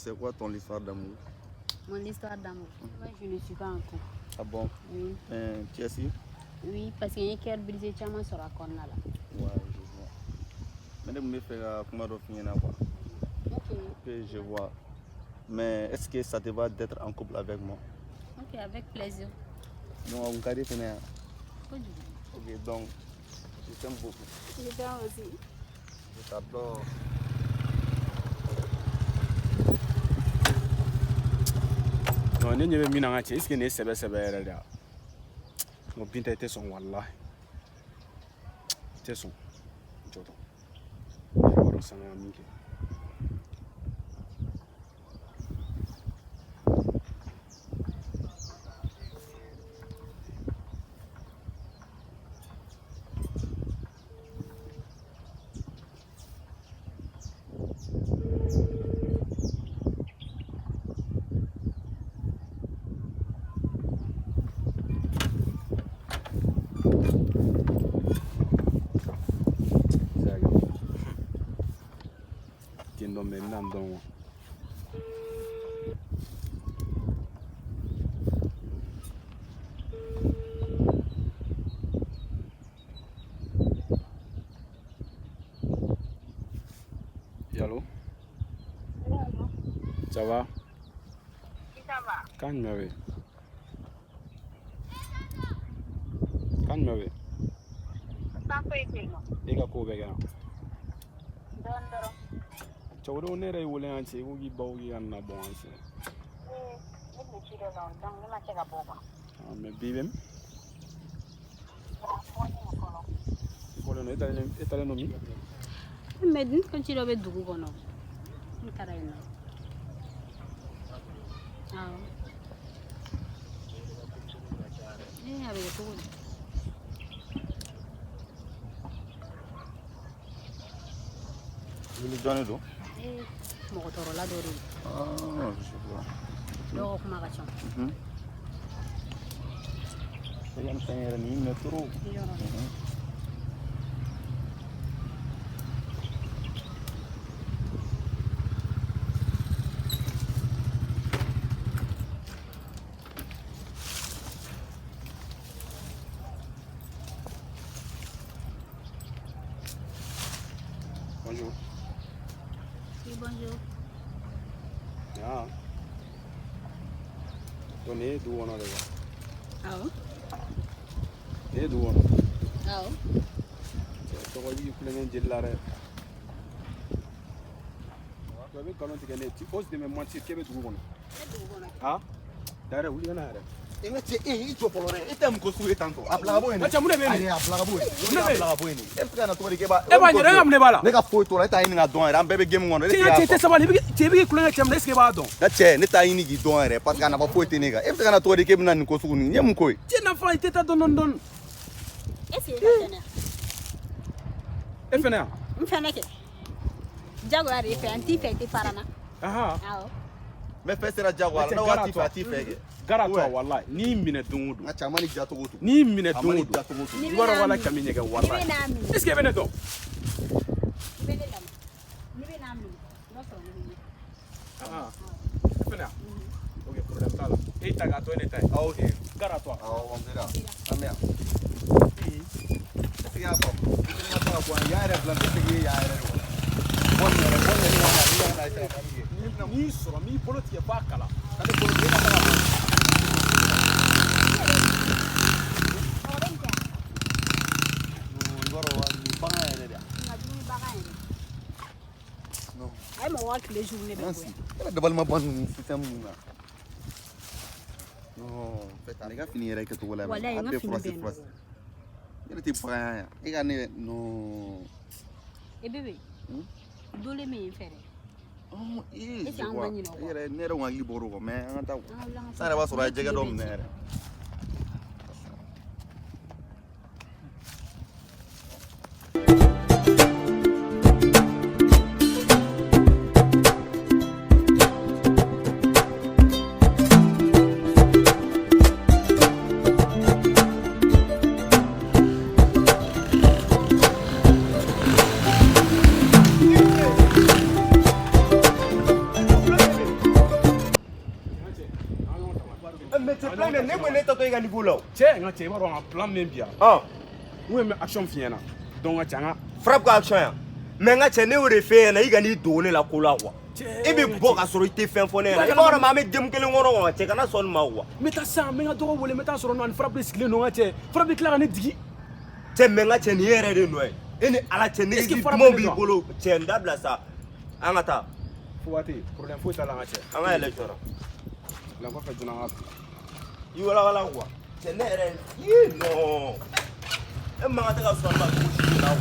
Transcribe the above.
c'est quoi ton histoire d'amour? Mon histoire d'amour. Moi, je ne suis pas en couple. Ah bon? Oui. Tu es sûr? Oui, parce qu'il y a un cœur brisé, tu as sur la corne là. Ouais, je vois. Mais je me fais comment refinir quoi? Ok. Ok, je vois. Mais est-ce que ça te va d'être en couple avec moi? Ok, avec plaisir. Non, on va finir. Pas du tout. Ok, donc, je t'aime beaucoup. Je t'aime aussi. Je t'adore. Non, ne ɲɛ bɛ min na an ka cɛ est ce que nin ye sɛbɛ sɛbɛ yɛrɛ de wa n ko Binta i tɛ sɔn walahi i tɛ sɔn jɔ dɔn i b'a dɔn san ka min kɛ ten dɔn mɛ n na dɔn wa Allô? Ça va? Ça va. Calme-toi. Calme-toi. Pas fait I ka ko bɛ kɛ yan Don dɔrɔn. cɛkɔrɔba ne yɛrɛ ye wele an cɛ ko k'i baw k'i ka na bɔn an cɛ Ne bɛ ci dɔ dɔn donc ne ma se ka bɔ kɔnɔ. mɛ bi bɛ Fɔlɔ. fɔlɔ no e talen no min Mais ni quand tu l'avais dugu kɔnɔ. N taara yen nɔ. Awɔ. A bɛ kɛ cogo di? Wuli dɔɔnin don? Mɔgɔ tɔɔrɔla dɔ de don. Ah, je vois. Dɔw ka kuma ka ca. C'est un peu yɛrɛ nin minɛ trop. Bonjour. Oui, bonjour. Ah. Donc nin ye dugu kɔnɔ de wa Awɔ. nin ye dugu kɔnɔ Awɔ. tɔgɔ y'i kulonkɛ jeli la dɛ i bɛ nkalon tigɛ ne ye ose de bɛ mentir k'e bɛ dugu kɔnɔ ah d'ailleurs wuli ka na yɛrɛ I jɔ fɔlɔ dɛ, I tɛ mun ko sugu ye tan tɔ. A bila ka bɔ yen. Acha mun de bɛ yen? Ayi, a bila ka bɔ yen. Mun de bɛ yen? A bila ka bɔ yen. E bɛ se ka na tɔgɔ di k'e b'a. E b'a ɲɛdɔn e ka mun de b'a la? Ne ka foyi t'o la, e t'a ɲini ka dɔn yɛrɛ, an bɛɛ bɛ game kɔnɔ. Cɛ cɛ tɛ sabali cɛ bɛ k'i kulonkɛ cɛ min na est ce que e b'a dɔn? Ne cɛ, ne t'a ɲini k'i dɔn yɛrɛ parce que a nafa foyi tɛ ne kan. E bɛ se ka na tɔgɔ di k'e bɛ na nin ko sugu nin, n ye mun ko ye? Cɛ nafa i tɛ taa dɔɔni dɔɔni. Est-ce que e fɛnɛ yan? E fɛnɛ yan? N fɛnɛ kɛ. Jagoya de e fɛ, n t'i fɛ i tɛ fara n na. Ahan. Awɔ. Mɛ fɛn sera jagoya la, n'a waati fɛ a t'i fɛ kɛ. Gara to a walahi n'i minɛ don o don. Nka cɛ a ma ni ja cogo o cogo. N'i minɛ don o A ma don. ni ja cogo o cogo. I b'a dɔn walahi kami ɲɛgɛn walahi. N'i bɛ n'a minɛ. Est ce que e bɛ ne dɔn? I bɛ ne lamɛn. N'i bɛ n'a minɛ, i b'a sɔrɔ ne bɛ ɲɛ. Ahan. E fɛnɛ yan? Ok problème t'a la. E ta k'a to ne ta ye. Ah, ok. Gara to a. Awɔ, on verra. An bɛ yan. Est ce que i y'a faamu? I fana ka to ka bɔ yan. Yan yɛrɛ bila, n tɛ segin ye yan yɛrɛ de wa. Bɔ nin yɛrɛ, bɔ nin yɛrɛ ɲɔgɔn na, n'i y'a n'a ye sisan, ka N'i sɔrɔ n'i bolo tigɛ f'a kala. ne bolo, e ka taga bɔ. Non, n b'a dɔn wa, nin ye bagan yɛrɛ de ye. N ka dumuni bagan yɛrɛ. Non. A ye mɔgɔ ka tile jour ne bɛ Merci. bonya. E ka dabali ma ban ninnu système ninnu na. Non, en fait, ale ka fini yɛrɛ kɛcogo la. Walayi, n ka A bɛɛ fini furasi bɛ yen nɔ. furasi. Ne yɛrɛ tɛ bagan yan. E ka ne non. E bebe, dole min ye n fɛ dɛ. Oh, Est-ce que an ma ɲinɛ o kɔ? E yɛrɛ ne yɛrɛ kun hakili bɔr'o kɔ mais an ka taa. An ka wuli an ka San yɛrɛ b'a sɔrɔ a ye jɛgɛ dɔ minɛ yɛrɛ. Mais c'est plein de nègres, n'est pas toi qui as niveau là. Tiens, on tient un plan même bien. Ah, Oui, mais action fière. Donc, on tient frappe quoi action. Mais on tient ne refait, na igani donner la couleur. Et bien, bon, à sur été fait fondé. Il va avoir mamie dem que le monde a checké na son mawa. mais t'as ça, mais on doit voler mettre sur une frappe de non, frappe clair en dit. Tiens, mais on tient hier de nous. Et ni à la tienne, Est-ce qu'il faut mon bibolo, tiens, d'abla ça. Angata. Faut voir, pour l'info, ça l'a raté. Anga électeur. La fois fait du nord. Il va la quoi. Tiens, non. Et ma tata son ma couche là.